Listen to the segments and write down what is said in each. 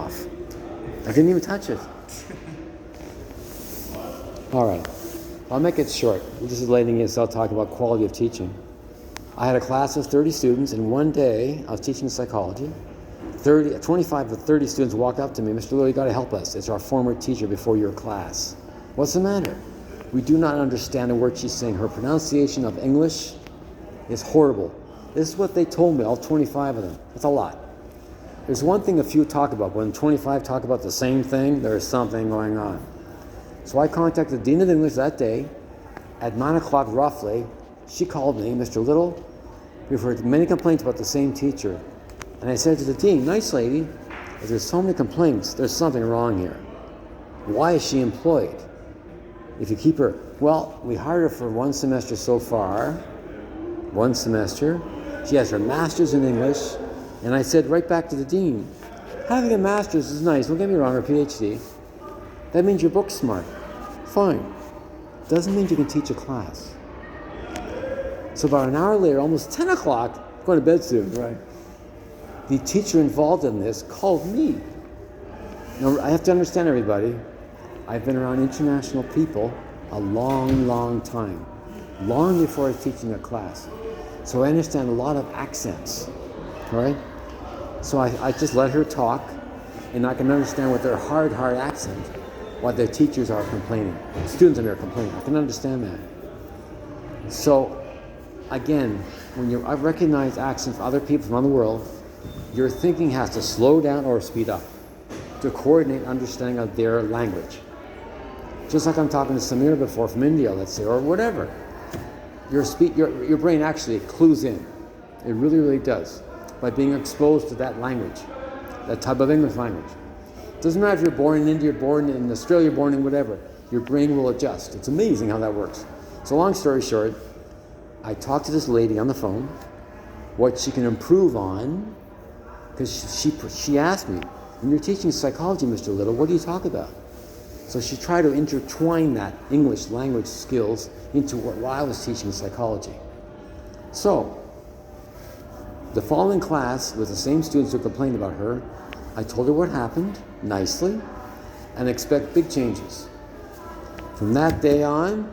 off. I didn't even touch it. All right. I'll make it short. This is Leighton ESL talking about quality of teaching. I had a class of 30 students, and one day I was teaching psychology. 25 to 30 students walked up to me, Mr. Little, you got to help us. It's our former teacher before your class. What's the matter? We do not understand a word she's saying. Her pronunciation of English is horrible. This is what they told me, all 25 of them. That's a lot. There's one thing a few talk about. When 25 talk about the same thing, there's something going on. So I contacted the Dean of English that day at 9 o'clock roughly. She called me, Mr. Little, we've heard many complaints about the same teacher. And I said to the Dean, nice lady, if there's so many complaints, there's something wrong here. Why is she employed? If you keep her, well, we hired her for 1 semester so far. 1 semester. She has her master's in English. And I said right back to the Dean, having a master's is nice, don't get me wrong, or PhD. That means you're book smart. Fine. Doesn't mean you can teach a class. So about an hour later, almost 10 o'clock, going to bed soon, right? The teacher involved in this called me. Now, I have to understand, everybody, I've been around international people a long, long time. Long before I was teaching a class. So I understand a lot of accents, all right? So I just let her talk, and I can understand with their hard accent what their teachers are complaining. Students in there are complaining. I can understand that. So, again, when I recognize accents from other people from around the world, your thinking has to slow down or speed up to coordinate understanding of their language. Just like I'm talking to Samir before from India, let's say, or whatever. Your brain actually clues in. It really, really does. By being exposed to that language, that type of English language. Doesn't matter if you're born in India, born in Australia, born in whatever. Your brain will adjust. It's amazing how that works. So long story short, I talked to this lady on the phone, what she can improve on, because she asked me, when you're teaching psychology, Mr. Little, what do you talk about? So she tried to intertwine that English language skills into while I was teaching psychology. So, the following class with the same students who complained about her, I told her what happened, nicely, and expect big changes. From that day on,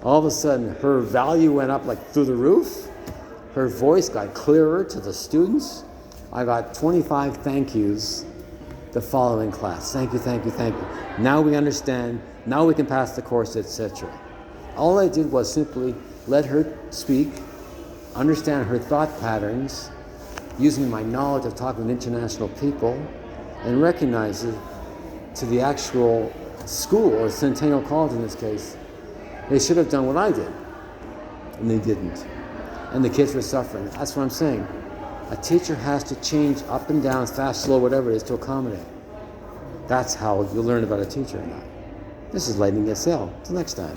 all of a sudden, her value went up like through the roof. Her voice got clearer to the students. I got 25 thank yous the following class. Thank you, thank you, thank you. Now we understand. Now we can pass the course, etc. All I did was simply let her speak, understand her thought patterns, using my knowledge of talking with international people, and recognize it to the actual school, or Centennial College in this case. They should have done what I did, and they didn't. And the kids were suffering. That's what I'm saying. A teacher has to change up and down, fast, slow, whatever it is, to accommodate. That's how you learn about a teacher or not. This is Lightning SL. Till next time.